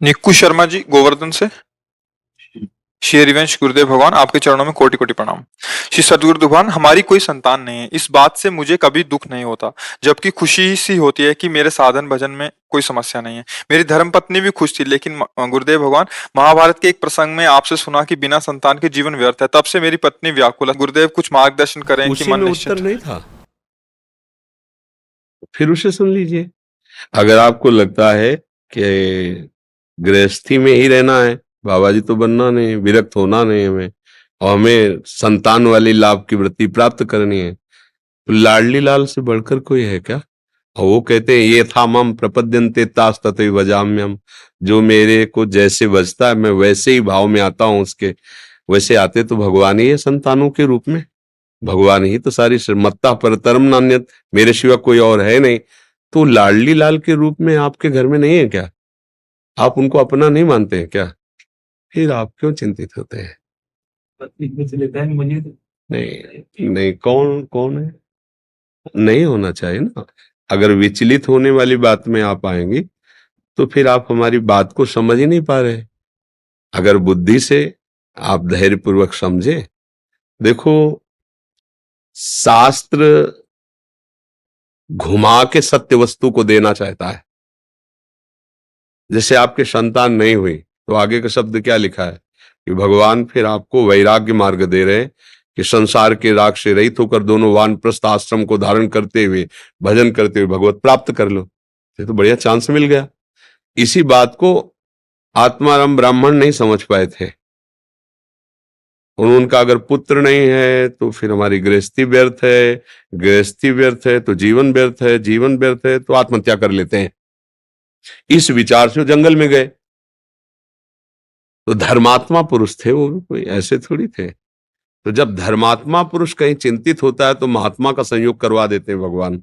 निक्कू शर्मा जी गोवर्धन से। श्री हरिवंश गुरुदेव भगवान आपके चरणों में कोटि कोटि प्रणाम। श्री सदगुरु भगवान हमारी कोई संतान नहीं है, इस बात से मुझे कभी दुख नहीं होता, जबकि खुशी सी होती है कि मेरे साधन भजन में कोई समस्या नहीं है। मेरी धर्मपत्नी भी खुश थी, लेकिन गुरुदेव भगवान महाभारत के एक प्रसंग में आपसे सुना कि बिना संतान के जीवन व्यर्थ है, तब से मेरी पत्नी व्याकुल है। गुरुदेव कुछ मार्गदर्शन करें कि उसी मन में निश्चिंत उत्तर नहीं था, फिर उसे सुन लीजिए। अगर आपको लगता है कि गृहस्थी में ही रहना है, बाबा जी तो बनना नहीं, विरक्त होना नहीं हमें, और हमें संतान वाली लाभ की वृत्ति प्राप्त करनी है, तो लाडली लाल से बढ़कर कोई है क्या? और वो कहते हैं ये था मम प्रपद्यन्ते तास तथैव भजाम्यहम्, जो मेरे को जैसे बजता है मैं वैसे ही भाव में आता हूं उसके। वैसे आते तो भगवान ही है संतानों के रूप में, भगवान ही तो सारी मत्ता परतरम नान्यत, मेरे सिवा कोई और है नहीं। तो लाडली लाल के रूप में आपके घर में नहीं है क्या? आप उनको अपना नहीं मानते हैं क्या? फिर आप क्यों चिंतित होते हैं? नहीं नहीं, कौन कौन है? नहीं होना चाहिए ना। अगर विचलित होने वाली बात में आप आएंगी तो फिर आप हमारी बात को समझ ही नहीं पा रहे। अगर बुद्धि से आप धैर्य पूर्वक समझे, देखो, शास्त्र घुमा के सत्य वस्तु को देना चाहता है। जैसे आपके संतान नहीं हुई तो आगे का शब्द क्या लिखा है कि भगवान फिर आपको वैराग्य मार्ग दे रहे हैं कि संसार के राग से रहित होकर दोनों वानप्रस्थ आश्रम को धारण करते हुए भजन करते हुए भगवत प्राप्त कर लो। ये तो बढ़िया चांस मिल गया। इसी बात को आत्माराम ब्राह्मण नहीं समझ पाए थे। उनका अगर पुत्र नहीं है तो फिर हमारी गृहस्थी व्यर्थ है, गृहस्थी व्यर्थ है तो जीवन व्यर्थ है, जीवन व्यर्थ है तो आत्महत्या कर लेते हैं। इस विचार से वो जंगल में गए। तो धर्मात्मा पुरुष थे वो, कोई ऐसे थोड़ी थे। तो जब धर्मात्मा पुरुष कहीं चिंतित होता है तो महात्मा का संयोग करवा देते हैं भगवान।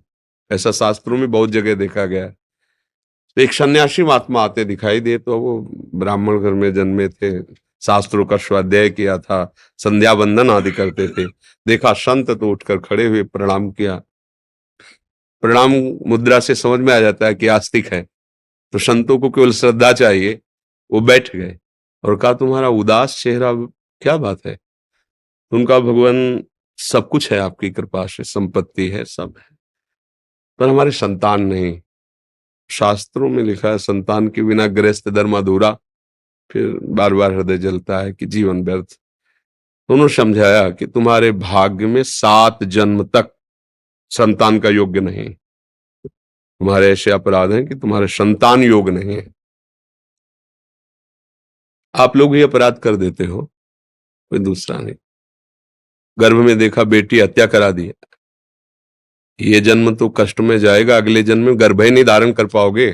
ऐसा शास्त्रों में बहुत जगह देखा गया है। तो एक सन्यासी महात्मा आते दिखाई दिए, तो वो ब्राह्मण घर में जन्मे थे, शास्त्रों का स्वाध्याय किया था, संध्या वंदन आदि करते थे। देखा संत तो उठकर खड़े हुए, प्रणाम किया। प्रणाम मुद्रा से समझ में आ जाता है कि आस्तिक है। तो संतों को केवल श्रद्धा चाहिए। वो बैठ गए और कहा तुम्हारा उदास चेहरा, क्या बात है? उनका भगवान सब कुछ है आपकी कृपा से, संपत्ति है, सब है, पर हमारे संतान नहीं। शास्त्रों में लिखा है संतान के बिना गृहस्थ धर्म अधूरा। फिर बार बार हृदय जलता है कि जीवन व्यर्थ। उन्होंने समझाया कि तुम्हारे भाग्य में 7 जन्म तक संतान का योग्य नहीं। तुम्हारे ऐसे अपराध हैं कि तुम्हारे संतान योग नहीं है। आप लोग ही अपराध कर देते हो, कोई दूसरा नहीं। गर्भ में देखा बेटी, हत्या करा दी। ये जन्म तो कष्ट में जाएगा, अगले जन्म में गर्भ ही नहीं धारण कर पाओगे।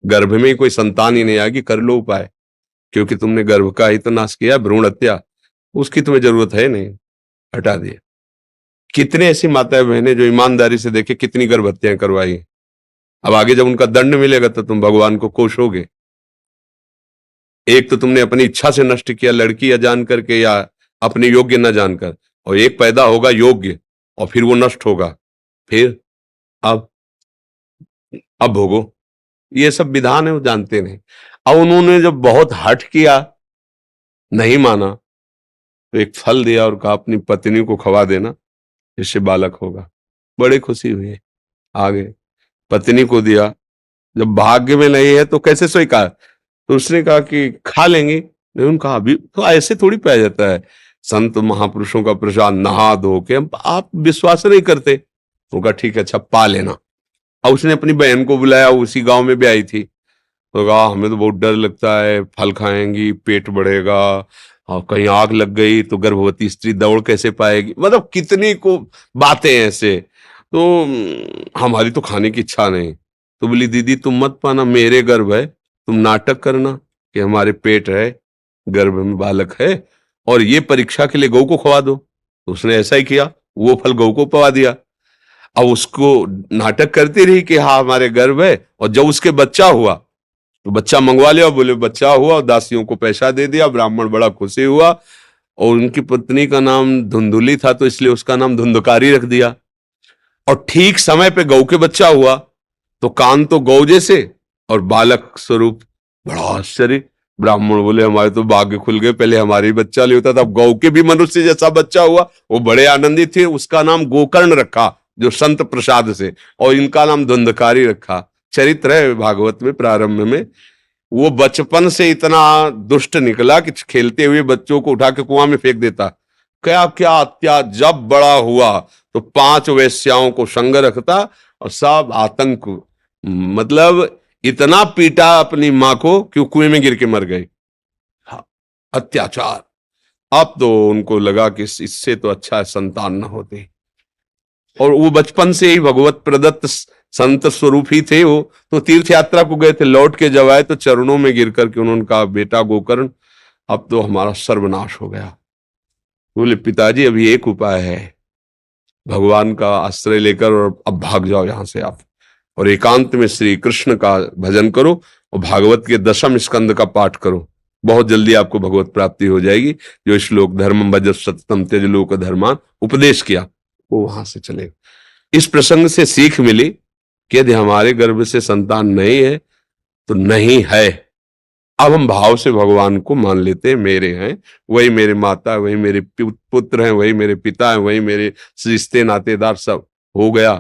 गर्भ में ही कोई संतान ही नहीं आएगी। कर लो उपाय, क्योंकि तुमने गर्भ का ही तो नाश किया, भ्रूण हत्या, उसकी तुम्हें जरूरत है नहीं, हटा दिया। कितने ऐसी माताएं बहनें जो ईमानदारी से देखे कितनी गर्भ हत्याएं करवाई। अब आगे जब उनका दंड मिलेगा तो तुम भगवान को कोसोगे। एक तो तुमने अपनी इच्छा से नष्ट किया, लड़की या जान करके या अपने योग्य न जानकर, और एक पैदा होगा योग्य और फिर वो नष्ट होगा। फिर अब भोगो। ये सब विधान है, वो जानते नहीं। अब उन्होंने जब बहुत हठ किया, नहीं माना, तो एक फल दिया और कहा अपनी पत्नी को खवा देना, इससे बालक होगा। बड़ी खुशी हुई, आगे पत्नी को दिया। जब भाग्य में नहीं है तो कैसे स्वीकार? तो उसने कहा कि खा लेंगे। उन्होंने कहा अभी तो ऐसे थोड़ी पाया जाता है, संत महापुरुषों का प्रसाद नहा धो के, आप विश्वास नहीं करते। तो कहा ठीक है, अच्छा पा लेना। और उसने अपनी बहन को बुलाया, उसी गांव में भी आई थी। तो कहा हमें तो बहुत डर लगता है, फल खाएंगी पेट बढ़ेगा, और कहीं आग लग गई तो गर्भवती स्त्री दौड़ कैसे पाएगी। मतलब कितनी को बातें ऐसे। तो हमारी तो खाने की इच्छा नहीं। तो बोली दीदी तुम मत पाना, मेरे गर्भ है, तुम नाटक करना कि हमारे पेट है, गर्भ में बालक है, और ये परीक्षा के लिए गौ को खवा दो। तो उसने ऐसा ही किया, वो फल गौ को पवा दिया। अब उसको नाटक करती रही कि हाँ हमारे गर्भ है, और जब उसके बच्चा हुआ तो बच्चा मंगवा लिया, बोले बच्चा हुआ, और दासियों को पैसा दे दिया। ब्राह्मण बड़ा खुशी हुआ, और उनकी पत्नी का नाम धुंधुली था तो इसलिए उसका नाम धुंधकारी रख दिया। और ठीक समय पे गौ के बच्चा हुआ तो कान तो गौ जैसे और बालक स्वरूप बड़ा आश्चर्य। ब्राह्मण बोले हमारे तो भाग्य खुल गए, पहले हमारे बच्चा नहीं होता था, अब गौ के भी मनुष्य जैसा बच्चा हुआ। वो बड़े आनंदित थे। उसका नाम गोकर्ण रखा जो संत प्रसाद से, और इनका नाम धुंधकारी रखा। चरित्र है भागवत में प्रारंभ में। वो बचपन से इतना दुष्ट निकला कि खेलते हुए बच्चों को उठा के कुआं में फेंक देता। क्या क्या अत्याचार। जब बड़ा हुआ तो 5 वेश्याओं को संग रखता और सब आतंक, मतलब इतना पीटा अपनी मां को कि वो कुएं में गिर के मर गए। हाँ, अत्याचार। अब तो उनको लगा कि इससे तो अच्छा संतान न होते, और वो बचपन से ही भगवत प्रदत्त संत स्वरूप ही थे। वो तो तीर्थ यात्रा को गए थे, लौट के जब आए तो चरणों में गिर करके उन्होंने कहा बेटा गोकर्ण अब तो हमारा सर्वनाश हो गया। बोले पिताजी अभी एक उपाय है, भगवान का आश्रय लेकर और अब भाग जाओ यहां से आप, और एकांत में श्री कृष्ण का भजन करो और भागवत के 10वें स्कंद का पाठ करो। बहुत जल्दी आपको भगवत प्राप्ति हो जाएगी। जो श्लोक धर्मम भज सततम त्यज लोक धर्मान उपदेश किया, वो वहां से चलेगा। इस प्रसंग से सीख मिली कि यदि हमारे गर्भ से संतान नहीं है तो नहीं है। अब हम भाव से भगवान को मान लेते हैं, मेरे हैं, वही मेरे माता, वही मेरे पुत्र हैं, वही मेरे पिता हैं, वही मेरे रिश्ते नातेदार, सब हो गया।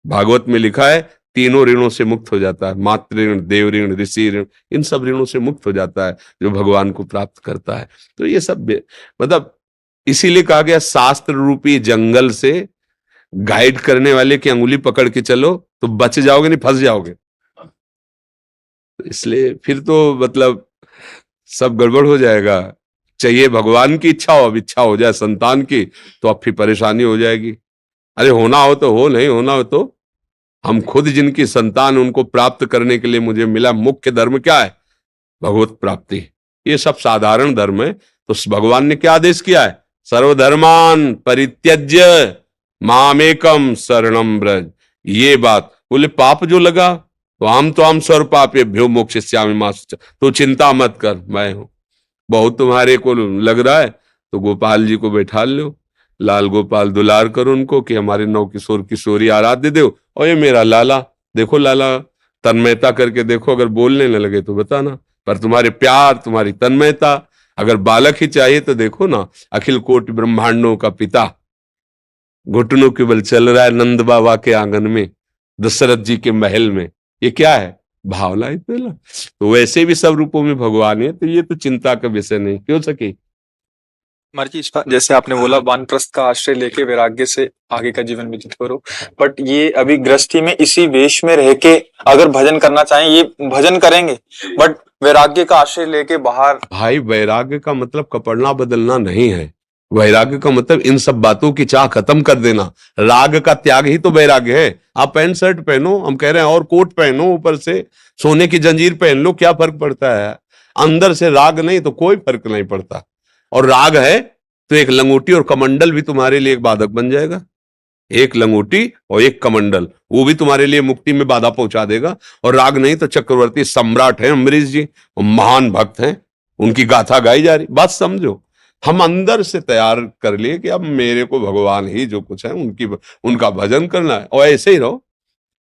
भागवत में लिखा है तीनों ऋणों से मुक्त हो जाता है, मातृ ऋण, देव ऋण, ऋषि ऋण, इन सब ऋणों से मुक्त हो जाता है जो भगवान को प्राप्त करता है। तो ये सब मतलब इसीलिए कहा गया शास्त्र रूपी जंगल से गाइड करने वाले की अंगुली पकड़ के चलो तो बच जाओगे, नहीं फंस जाओगे। इसलिए फिर तो मतलब सब गड़बड़ हो जाएगा। चाहिए भगवान की इच्छा हो, अब इच्छा हो जाए संतान की तो अब फिर परेशानी हो जाएगी। अरे होना हो तो हो, नहीं होना हो तो हम खुद जिनकी संतान उनको प्राप्त करने के लिए मुझे मिला मुख्य धर्म क्या है? भगवत प्राप्ति। ये सब साधारण धर्म है। तो भगवान ने क्या आदेश किया है? सर्वधर्मान परित्यज्य मामेकम शरणम ब्रज। ये बात बोले पाप जो लगा तो आम स्वर पापे भ्यो मोक्षयिष्यामि मा शुचः, तो चिंता मत कर, मैं हूं। बहुत तुम्हारे को लग रहा है तो गोपाल जी को बैठा लो, लाल गोपाल दुलार करो उनको कि हमारे नौ किशोर किशोरी आराध्य देव, और ये मेरा लाला, देखो लाला तन्मयता करके देखो, अगर बोलने न लगे तो बताना। पर तुम्हारे प्यार, तुम्हारी तन्मयता, अगर बालक ही चाहिए तो देखो ना, अखिल कोटि ब्रह्मांडों का पिता घुटनों के बल चल रहा है नंद बाबा के आंगन में, दशरथ जी के महल में। ये क्या है? भावना ही तो वैसे भी सब रूपों में भगवान है, तो ये तो चिंता का विषय नहीं क्यों सके। मर्जी जैसे आपने बोला वानप्रस्थ का आश्रय लेके वैराग्य से आगे का जीवन व्यतीत करो, बट ये अभी गृहस्थी में इसी वेश में रह के अगर भजन करना चाहें ये भजन करेंगे, बट वैराग्य का आश्रय लेके बाहर। भाई वैराग्य का मतलब कपड़ना बदलना नहीं है। वैराग्य का मतलब इन सब बातों की चाह खत्म कर देना। राग का त्याग ही तो वैराग्य है। आप पैंट शर्ट पहनो, हम कह रहे हैं, और कोट पहनो, ऊपर से सोने की जंजीर पहन लो, क्या फर्क पड़ता है? अंदर से राग नहीं तो कोई फर्क नहीं पड़ता। और राग है तो एक लंगोटी और कमंडल भी तुम्हारे लिए एक बाधक बन जाएगा। एक लंगोटी और एक कमंडल, वो भी तुम्हारे लिए मुक्ति में बाधा पहुंचा देगा। और राग नहीं तो चक्रवर्ती सम्राट है अम्बरीश जी, महान भक्त हैं, उनकी गाथा गाई जा रही। बात समझो, हम अंदर से तैयार कर लिए कि अब मेरे को भगवान ही जो कुछ है उनका भजन करना है, और ऐसे ही रहो,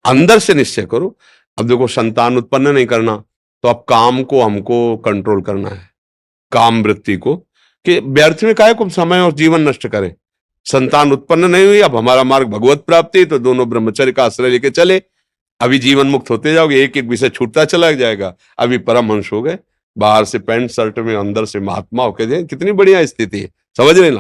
अंदर से निश्चय करो। अब देखो संतान उत्पन्न नहीं करना तो अब काम को हमको कंट्रोल करना है, काम वृत्ति को, कि व्यर्थ में काहे को समय और जीवन नष्ट करें। संतान उत्पन्न नहीं हुई, अब हमारा मार्ग भगवत प्राप्ति, तो दोनों ब्रह्मचर्य का आश्रय लेके चले। अभी जीवन मुक्त होते जाओगे, एक एक विषय छूटता चला जाएगा। अभी परमहंस हो गए, बाहर से पैंट शर्ट में, अंदर से महात्मा होके, कितनी बढ़िया स्थिति है, समझ रहे ना।